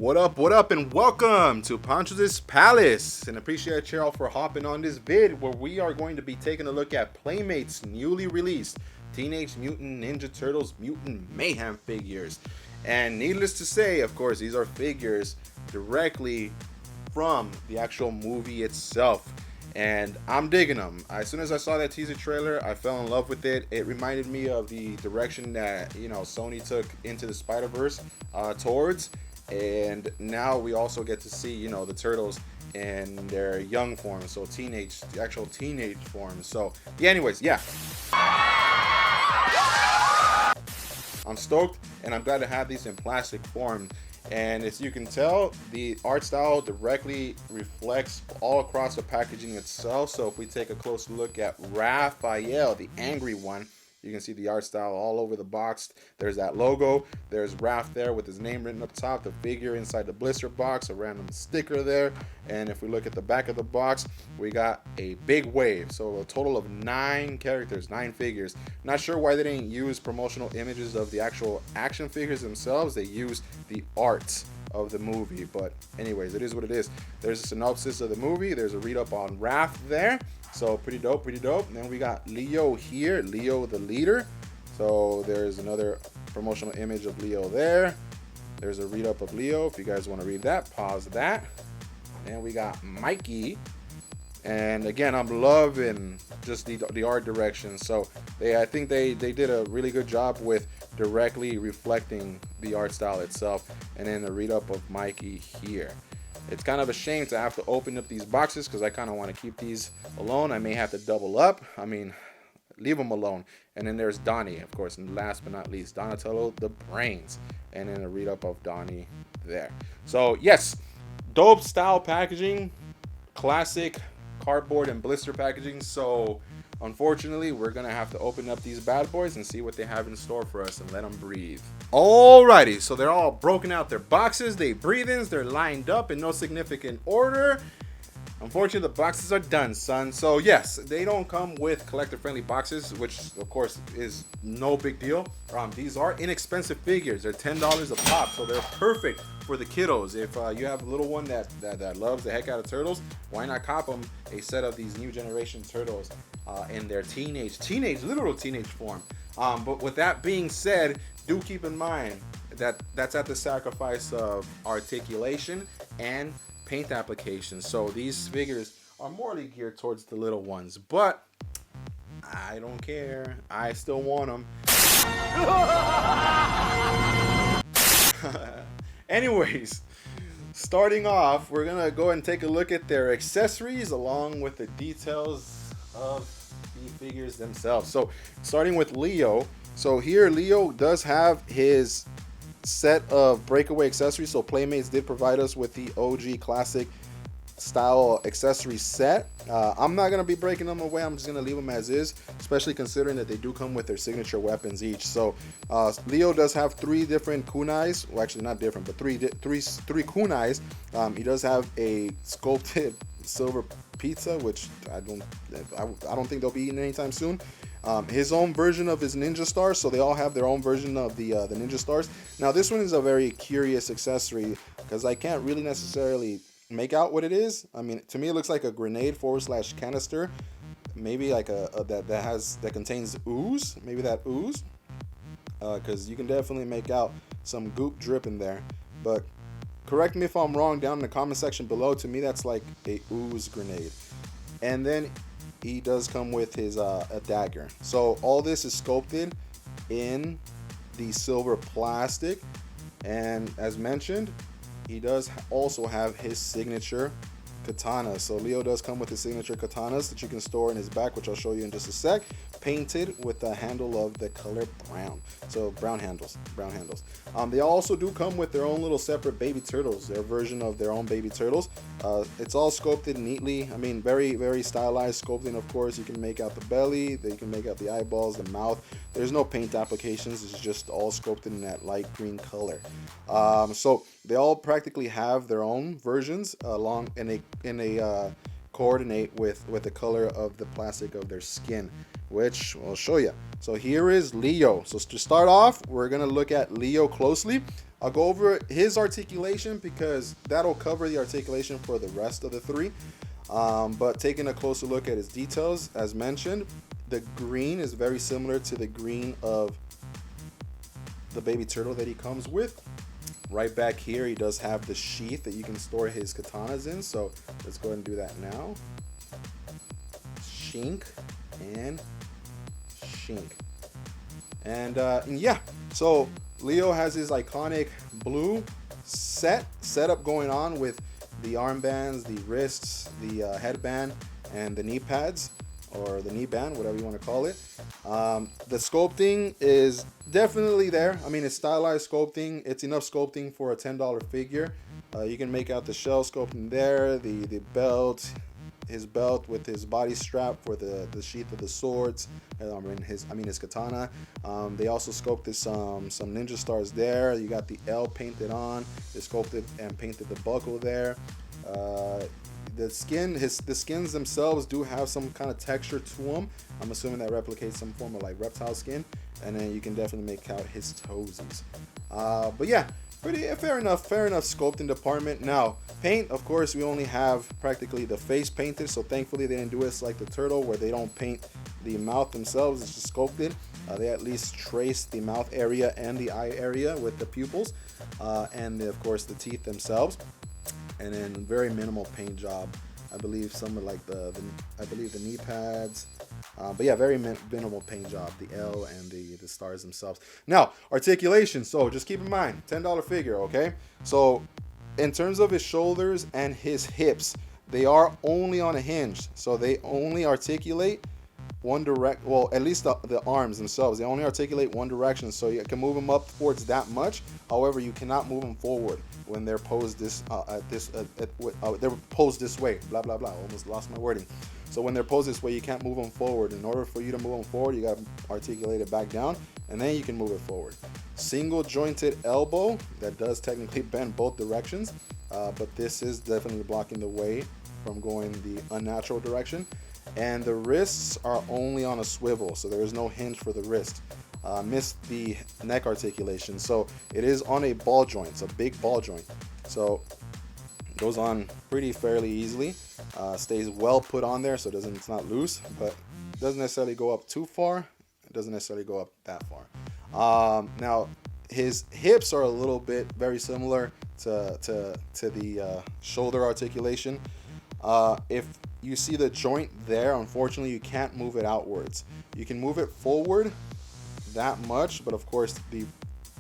What up, and welcome to Poncho's Palace. And appreciate y'all for hopping on this vid where we are going to be taking a look at Playmates' newly released Teenage Mutant Ninja Turtles Mutant Mayhem figures. And needless to say, of course, these are figures directly from the actual movie itself. And I'm digging them. As soon as I saw that teaser trailer, I fell in love with it. It reminded me of the direction that, Sony took Into the Spider-Verse towards. And now we also get to see, the Turtles in their young form. So the actual teenage form. So, yeah. I'm stoked, and I'm glad to have these in plastic form. And as you can tell, the art style directly reflects all across the packaging itself. So if we take a close look at Raphael, the angry one, you can see the art style all over the box. There's that logo. There's Raph there with his name written up top. The figure inside the blister box, a random sticker there. And if we look at the back of the box, we got a big wave. So a total of 9 characters, 9 figures. Not sure why they didn't use promotional images of the actual action figures themselves. They used the art of the movie. But anyways, it is what it is. There's a synopsis of the movie. There's a read up on Raph there. So pretty dope. And then we got Leo here, Leo the leader. So there's another promotional image of Leo there. There's a read up of Leo. If you guys want to read that, pause that. And we got Mikey. And again, I'm loving just the art direction. So I think they did a really good job with directly reflecting the art style itself. And then the read up of Mikey here. It's kind of a shame to have to open up these boxes because I kind of want to keep these alone. I may have to double up. Leave them alone. And then there's Donny, of course. And last but not least, Donatello, the brains. And then a read up of Donny there. So, yes, dope style packaging. Classic cardboard and blister packaging. So, unfortunately, we're going to have to open up these bad boys and see what they have in store for us and let them breathe. Alrighty, so they're all broken out their boxes, they breathe-ins, they're lined up in no significant order. Unfortunately, the boxes are done, son. So yes, they don't come with collector-friendly boxes, which of course is no big deal. These are inexpensive figures. They're $10 a pop, so they're perfect for the kiddos. If you have a little one that loves the heck out of turtles, why not cop them a set of these new generation turtles in their literal teenage form. But with that being said, do keep in mind that that's at the sacrifice of articulation and paint application. So these figures are morely geared towards the little ones, but I don't care. I still want them. Anyways, starting off, we're gonna go and take a look at their accessories along with the details of the figures themselves. So starting with Leo. So here Leo does have his set of breakaway accessories. So Playmates did provide us with the OG classic style accessory set. I'm not going to be breaking them away. I'm just going to leave them as is, especially considering that they do come with their signature weapons each. So Leo does have 3 different kunais. Well, actually not different, but three kunais. He does have a sculpted silver pizza, which I don't think they'll be eating anytime soon. His own version of his ninja stars, so they all have their own version of the ninja stars. Now this one is a very curious accessory because I can't really necessarily make out what it is. To me it looks like a grenade / canister, maybe like that contains ooze, maybe that ooze, because you can definitely make out some goop drip in there. But correct me if I'm wrong down in the comment section below. To me that's like a ooze grenade. And then he does come with his a dagger. So all this is sculpted in the silver plastic, and as mentioned, he does also have his signature katana. So Leo does come with his signature katanas that you can store in his back, which I'll show you in just a sec, painted with the handle of the color brown. So brown handles. They also do come with their own little separate baby turtles, their version of their own baby turtles. It's all sculpted neatly. Very, very stylized sculpting, of course. You can make out the belly, you can make out the eyeballs, the mouth. There's no paint applications. It's just all sculpted in that light green color. So they all practically have their own versions along in a coordinate with the color of the plastic of their skin, which I'll show you. So here is Leo. So to start off, we're gonna look at Leo closely. I'll go over his articulation because that'll cover the articulation for the rest of the three. But taking a closer look at his details, as mentioned, the green is very similar to the green of the baby turtle that he comes with. Right back here, he does have the sheath that you can store his katanas in. So let's go ahead and do that now. Shink and shink. And yeah, so Leo has his iconic blue setup going on with the armbands, the wrists, the headband, and the knee pads, or the knee band, whatever you want to call it. The sculpting is definitely there. I mean, it's stylized sculpting. It's enough sculpting for a $10 figure. You can make out the shell sculpting there, the belt, his belt with his body strap for the sheath of the swords, his katana. They also sculpted some ninja stars there. You got the L painted on. They sculpted and painted the buckle there. The skins themselves do have some kind of texture to them. I'm assuming that replicates some form of like reptile skin, and then you can definitely make out his toesies. But yeah, fair enough sculpting department. Now paint, of course, we only have practically the face painted, so thankfully they didn't do it like the turtle where they don't paint the mouth themselves. It's just sculpted. They at least trace the mouth area and the eye area with the pupils, and of course the teeth themselves. And then very minimal paint job. I believe some are like the knee pads, but yeah, very minimal paint job. The L and the stars themselves. Now articulation. So just keep in mind, $10 figure. Okay. So in terms of his shoulders and his hips, they are only on a hinge. So they only articulate one direct. Well, at least the arms themselves, they only articulate one direction. So you can move them up towards that much. However, you cannot move them forward when they're posed they're posed this way. Blah blah blah. Almost lost my wording. So when they're posed this way, you can't move them forward. In order for you to move them forward, you got to articulate it back down, and then you can move it forward. Single jointed elbow that does technically bend both directions, but this is definitely blocking the way from going the unnatural direction. And the wrists are only on a swivel, so there is no hinge for the wrist. Missed the neck articulation, so it is on a ball joint. It's a big ball joint, so it goes on fairly easily. Stays well put on there, so it's not loose, but it doesn't necessarily go up too far. It doesn't necessarily go up that far. Now his hips are a little bit very similar to the shoulder articulation. If you see the joint there, unfortunately you can't move it outwards. You can move it forward that much, but of course the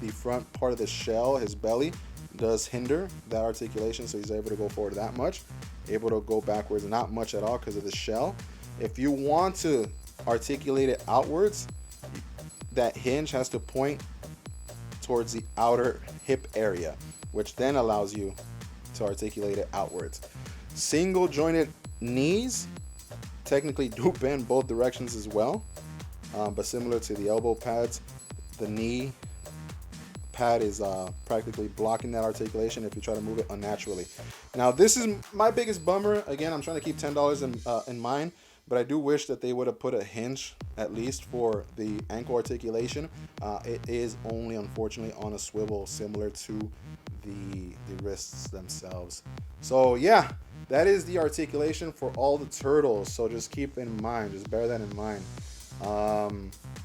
front part of the shell, his belly, does hinder that articulation, so he's able to go forward that much, able to go backwards not much at all because of the shell. If you want to articulate it outwards, that hinge has to point towards the outer hip area, which then allows you to articulate it outwards. Single jointed knees technically do bend both directions as well, but similar to the elbow pads, the knee pad is practically blocking that articulation if you try to move it unnaturally. Now this is my biggest bummer. Again, I'm trying to keep $10 in mind, but I do wish that they would have put a hinge at least for the ankle articulation. It is only unfortunately on a swivel, similar to the wrists themselves. So yeah, that is the articulation for all the turtles. So just keep in mind, just bear that in mind.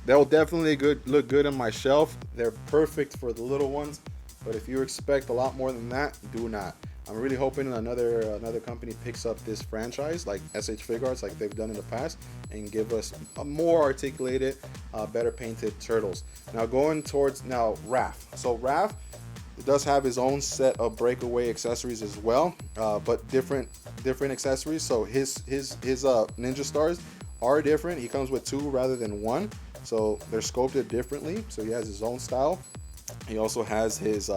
They'll definitely look good on my shelf. They're perfect for the little ones, but if you expect a lot more than that, do not. I'm really hoping another company picks up this franchise like SH Figuarts, like they've done in the past, and give us a more articulated, better painted turtles. Now going towards Raph. So Raph does have his own set of breakaway accessories as well, but different accessories. So his ninja stars are different. He comes with 2 rather than 1, so they're sculpted differently. So he has his own style. He also has his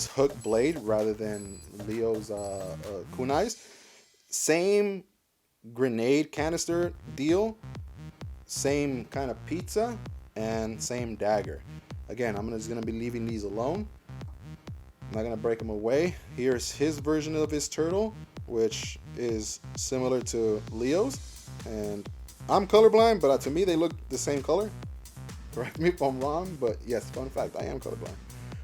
hook blade rather than Leo's kunais. Same grenade canister deal, same kind of pizza, and same dagger. Again, I'm just gonna be leaving these alone. I'm not gonna break them away. Here's his version of his turtle, which is similar to Leo's, and I'm colorblind, but to me they look the same color. Correct me if I'm wrong, but yes, fun fact, I am colorblind.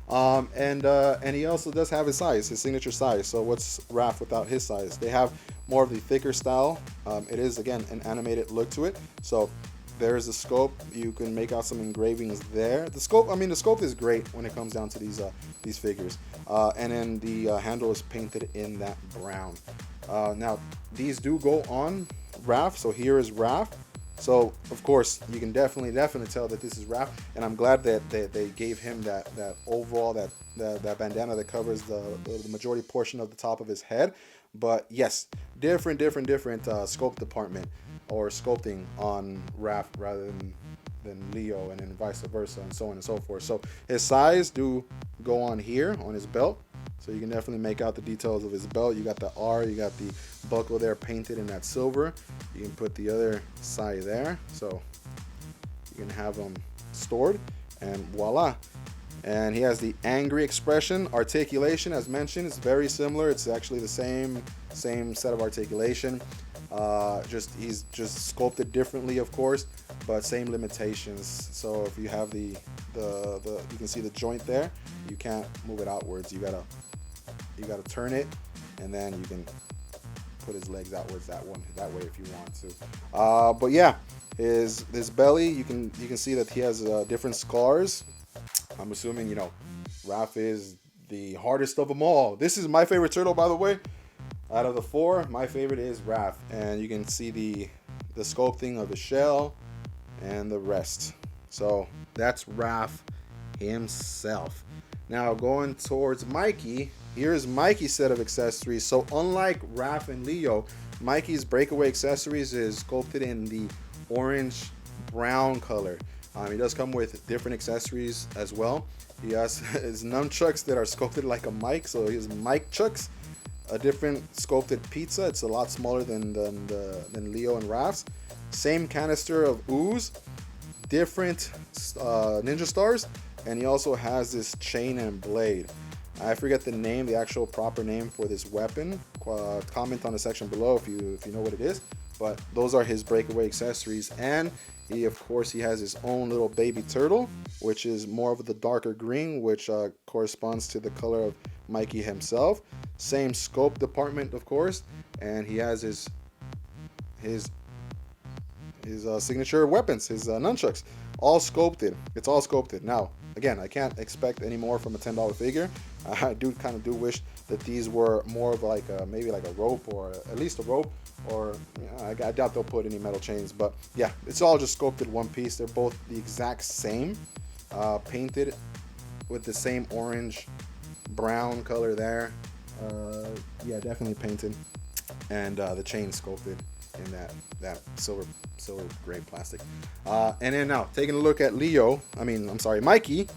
And he also does have his size, his signature size. So what's Raph without his size? They have more of the thicker style. It is, again, an animated look to it. So there's the scope. You can make out some engravings there. The scope, I mean, the scope is great when it comes down to these figures. And then the handle is painted in that brown. Now, these do go on Raph. So here is Raph. So of course you can definitely tell that this is Raph, and I'm glad that they gave him that overall that bandana that covers the majority portion of the top of his head. But yes, different sculpt department or sculpting on Raph rather than Leo, and then vice versa, and so on and so forth. So his size do go on here on his belt. So you can definitely make out the details of his belt. You got the R, you got the buckle there painted in that silver. You can put the other side there. So you can have them stored, and voila. And he has the angry expression. Articulation, as mentioned, is very similar. It's actually the same set of articulation. He's just sculpted differently, of course, but same limitations. So if you have you can see the joint there. You can't move it outwards. You gotta turn it, and then you can put his legs outwards that way if you want to. But yeah, his belly, you can see that he has different scars. I'm assuming, Raph is the hardest of them all. This is my favorite turtle, by the way. Out of the four, my favorite is Raph, and you can see the sculpting of his shell and the rest. So that's Raph himself. Now going towards Mikey, here's Mikey's set of accessories. So unlike Raph and Leo, Mikey's breakaway accessories is sculpted in the orange brown color. He does come with different accessories as well. He has his nunchucks that are sculpted like a mic, so his mic chucks. A different sculpted pizza. It's a lot smaller than Leo and Raph's. Same canister of ooze. Different ninja stars. And he also has this chain and blade. I forget the name, the actual proper name for this weapon. Comment on the section below if you know what it is. But those are his breakaway accessories. And he has his own little baby turtle, which is more of the darker green, which corresponds to the color of Mikey himself. Same scope department, of course, and he has his signature weapons, his nunchucks, all sculpted. It's all sculpted. Now, again, I can't expect any more from a $10 figure. I do wish that these were more of like maybe like a rope, or at least a rope, or I doubt they'll put any metal chains. But yeah, it's all just sculpted one piece. They're both the exact same, painted with the same orange brown color there. Yeah, definitely painted, and the chain sculpted in that silver gray plastic. And then now taking a look at Mikey.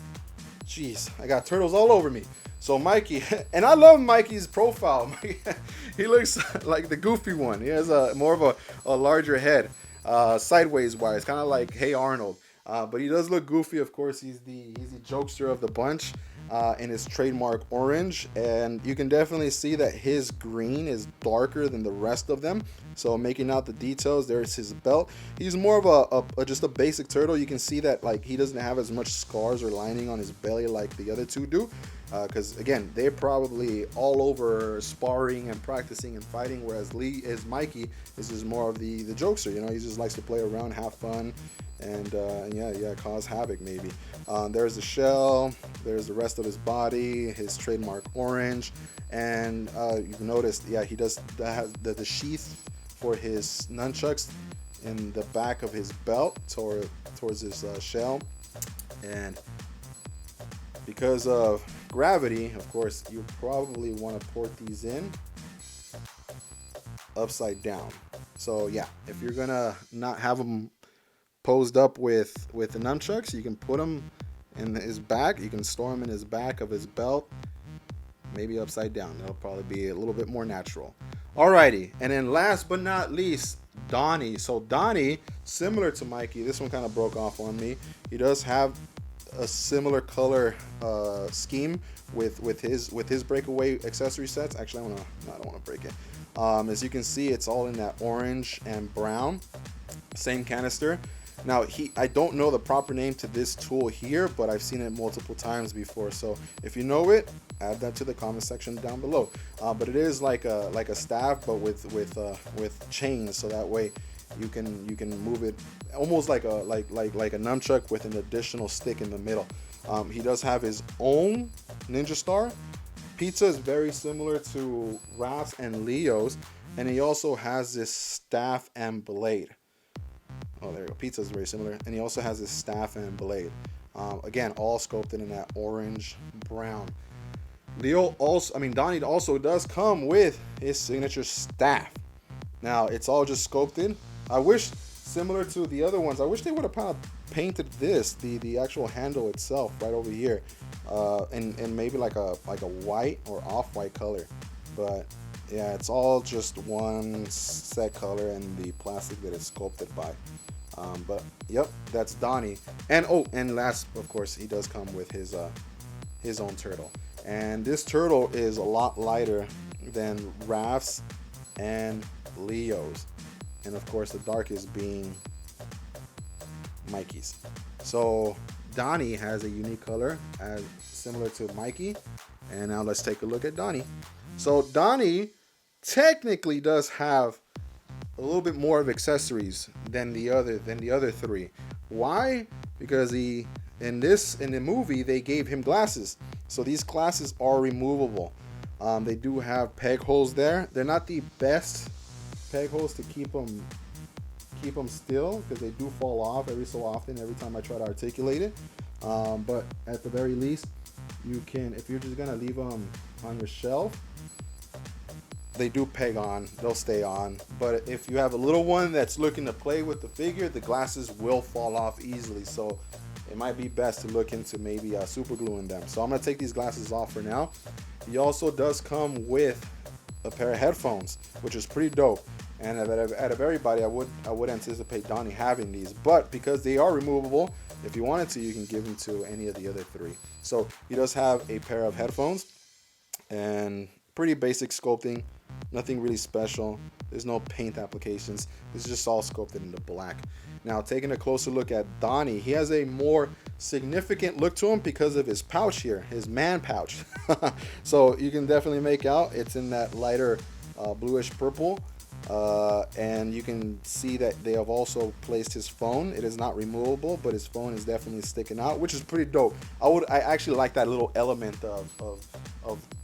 Jeez, I got turtles all over me. So Mikey, and I love Mikey's profile. He looks like the goofy one. He has more of a larger head, sideways wise, kind of like Hey Arnold. But he does look goofy. Of course, he's the jokester of the bunch. In his trademark orange, and you can definitely see that his green is darker than the rest of them, so making out the details. There's his belt. He's more of just a basic turtle. You can see that like he doesn't have as much scars or lining on his belly like the other two do, because again, they're probably all over sparring and practicing and fighting, whereas Mikey is just more of the jokester. He just likes to play around, have fun, and cause havoc maybe. There's the shell, there's the rest of his body, his trademark orange, and you've noticed, he does have the sheath for his nunchucks in the back of his belt towards his shell. And because of gravity, of course, you probably want to port these in upside down. So yeah, if you're gonna not have them posed up with the nunchucks, you can put them in his back. You can store them in his back of his belt, maybe upside down. That'll probably be a little bit more natural. Alrighty, and then last but not least, Donny. So Donny, similar to Mikey, this one kind of broke off on me. He does have a similar color scheme with his breakaway accessory sets. Actually, I don't want to break it. As you can see, it's all in that orange and brown, same canister. Now I don't know the proper name to this tool here, but I've seen it multiple times before. So if you know it, add that to the comment section down below. But it is like a staff, but with chains, so that way you can move it almost like a nunchuck with an additional stick in the middle. He does have his own ninja star. Pizza is very similar to Raph's and Leo's, and he also has this staff and blade. Oh, there you go. Pizza is very similar, and he also has this staff and blade. Again, all sculpted in that orange brown. Donny also does come with his signature staff. Now it's all just sculpted. I wish, similar to the other ones, I wish they would have kind of painted this, the actual handle itself right over here, and maybe like a white or off-white color. But yeah, it's all just one set color and the plastic that it's sculpted by. But yep, that's Donny. And last, of course, he does come with his own turtle. And this turtle is a lot lighter than Raph's and Leo's. And of course, the darkest being Mikey's. So Donny has a unique color as similar to Mikey. And now let's take a look at Donny. So Donny technically does have a little bit more of accessories than the other three. Why? Because in the movie they gave him glasses. So these glasses are removable. They do have peg holes there. They're not the best peg holes to keep them still, because they do fall off every so often every time I try to articulate it. But at the very least, you can, if you're just gonna leave them on your shelf, they do peg on, they'll stay on. But if you have a little one that's looking to play with the figure, the glasses will fall off easily. So it might be best to look into maybe super gluing them. So I'm gonna take these glasses off for now. He also does come with a pair of headphones, which is pretty dope. And out of everybody, I would anticipate Donny having these, but because they are removable, if you wanted to, you can give them to any of the other three. So he does have a pair of headphones, and pretty basic sculpting, nothing really special. There's no paint applications. It's just all sculpted into black. Now, taking a closer look at Donny, he has a more significant look to him because of his pouch here, his man pouch. So you can definitely make out it's in that lighter bluish purple. And you can see that they have also placed his phone. It is not removable, but his phone is definitely sticking out, which is pretty dope. I actually like that little element of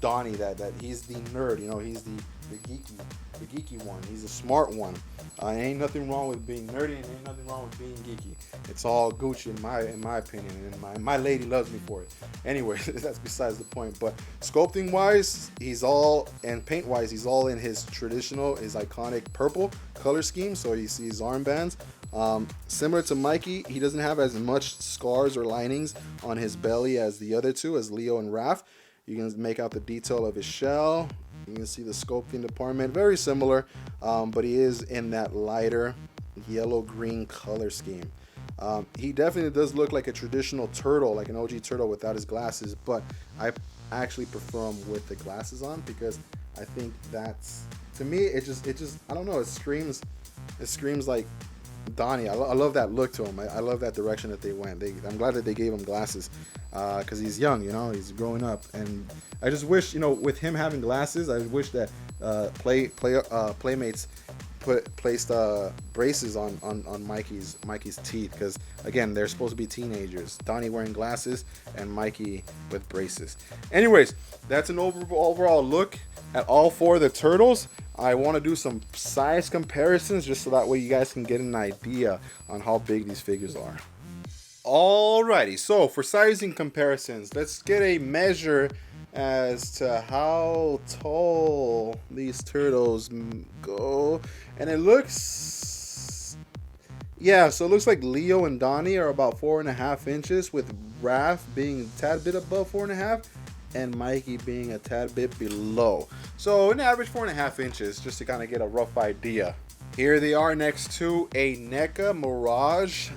Donny, that he's the nerd, you know, he's the geeky one. He's a smart one. Ain't nothing wrong with being nerdy, and ain't nothing wrong with being geeky. It's all Gucci in my opinion, and my lady loves me for it. Anyway, that's besides the point. But sculpting wise, and paint wise, he's all in his traditional, his iconic purple color scheme. So you see his armbands. Similar to Mikey, he doesn't have as much scars or linings on his belly as the other two, as Leo and Raph. You can make out the detail of his shell. You can see the sculpting department, very similar, but he is in that lighter yellow-green color scheme. He definitely does look like a traditional turtle, like an OG turtle without his glasses, but I actually prefer him with the glasses on, because I think that's, to me, it just I don't know, it screams like Donny. I love that look to him. I love that direction that they went. I'm glad that they gave him glasses, because he's young, you know, he's growing up. And I just wish, you know, with him having glasses, I wish that Playmates placed braces on Mikey's teeth, because again, they're supposed to be teenagers. Donny wearing glasses and Mikey with braces. Anyways, that's an overall look at all four of the turtles. I want to do some size comparisons just so that way you guys can get an idea on how big these figures are. Alrighty, so for sizing comparisons, let's get a measure as to how tall these turtles go. And it looks, yeah, so it looks like Leo and Donny are about 4.5 inches, with Raph being a tad bit above 4.5 and Mikey being a tad bit below. So an average 4.5 inches, just to kind of get a rough idea. Here they are next to a NECA Mirage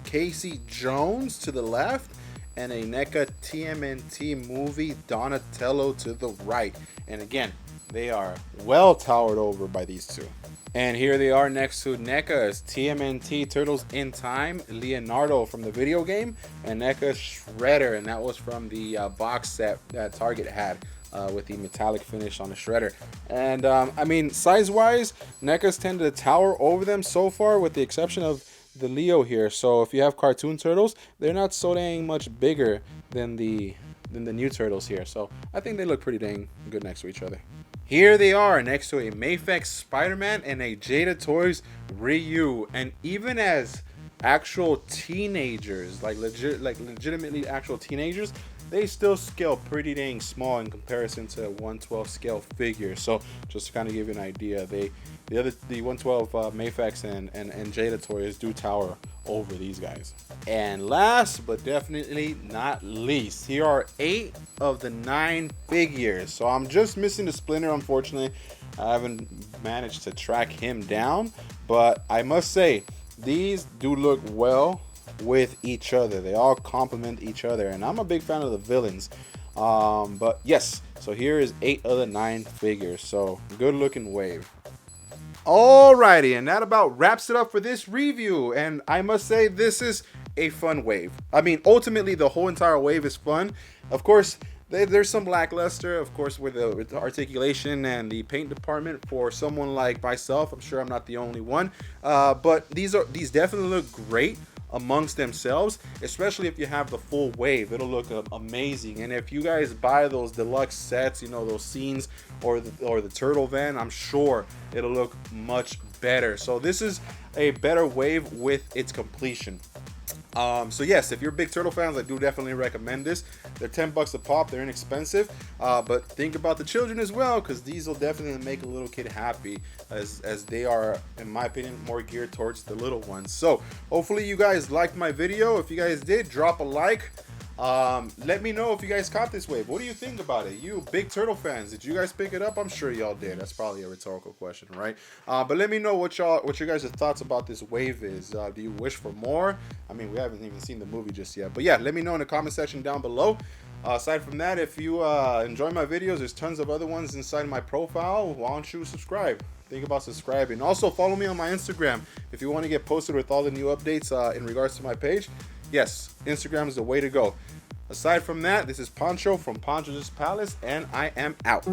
Casey Jones to the left, and a NECA TMNT Movie Donatello to the right. And again, They are well towered over by these two. And here they are next to NECA's TMNT Turtles in Time, Leonardo from the video game, and NECA's Shredder, and that was from the box set that Target had with the metallic finish on the Shredder. And I mean, size-wise, NECA's tended to tower over them so far, with the exception of the Leo here. So if you have cartoon turtles, they're not so dang much bigger than the new turtles here. So I think they look pretty dang good next to each other. Here they are next to a Mafex Spider-Man and a Jada Toys Ryu. And even as actual teenagers, like legitimately actual teenagers, they still scale pretty dang small in comparison to 1/12 scale figures. So just to kind of give you an idea, the 1/12 Mafex and Jada Toys do tower over these guys. And last but definitely not least, here are 8 of the 9 figures. So I'm just missing the Splinter, unfortunately. I haven't managed to track him down, but I must say these do look well with each other. They all complement each other, and I'm a big fan of the villains. But yes, so here is 8 of the 9 figures. So good looking wave. Alrighty, and that about wraps it up for this review. And I must say, this is a fun wave. I mean, ultimately the whole entire wave is fun. Of course, there's some lackluster, of course, with the articulation and the paint department for someone like myself. I'm sure I'm not the only one, but these definitely look great amongst themselves, especially if you have the full wave. It'll look amazing. And if you guys buy those deluxe sets, you know, those scenes or the turtle van, I'm sure it'll look much better. So this is a better wave with its completion. So yes, if you're big turtle fans, I do definitely recommend this. They're $10 a pop. They're inexpensive, but think about the children as well, because these will definitely make a little kid happy, as they are, in my opinion, more geared towards the little ones. So hopefully you guys liked my video. If you guys did, drop a like. Let me know if you guys caught this wave. What do you think about it? You big turtle fans, did you guys pick it up? I'm sure y'all did. That's probably a rhetorical question, right? But let me know what your guys' thoughts about this wave is. Do you wish for more? I mean, we haven't even seen the movie just yet, but yeah, let me know in the comment section down below. Aside from that, if you enjoy my videos, there's tons of other ones inside my profile. Why don't you subscribe? Think about subscribing. Also, follow me on my Instagram if you want to get posted with all the new updates in regards to my page. Yes, Instagram is the way to go. Aside from that, this is Pancho from Pancho's Palace, and I am out.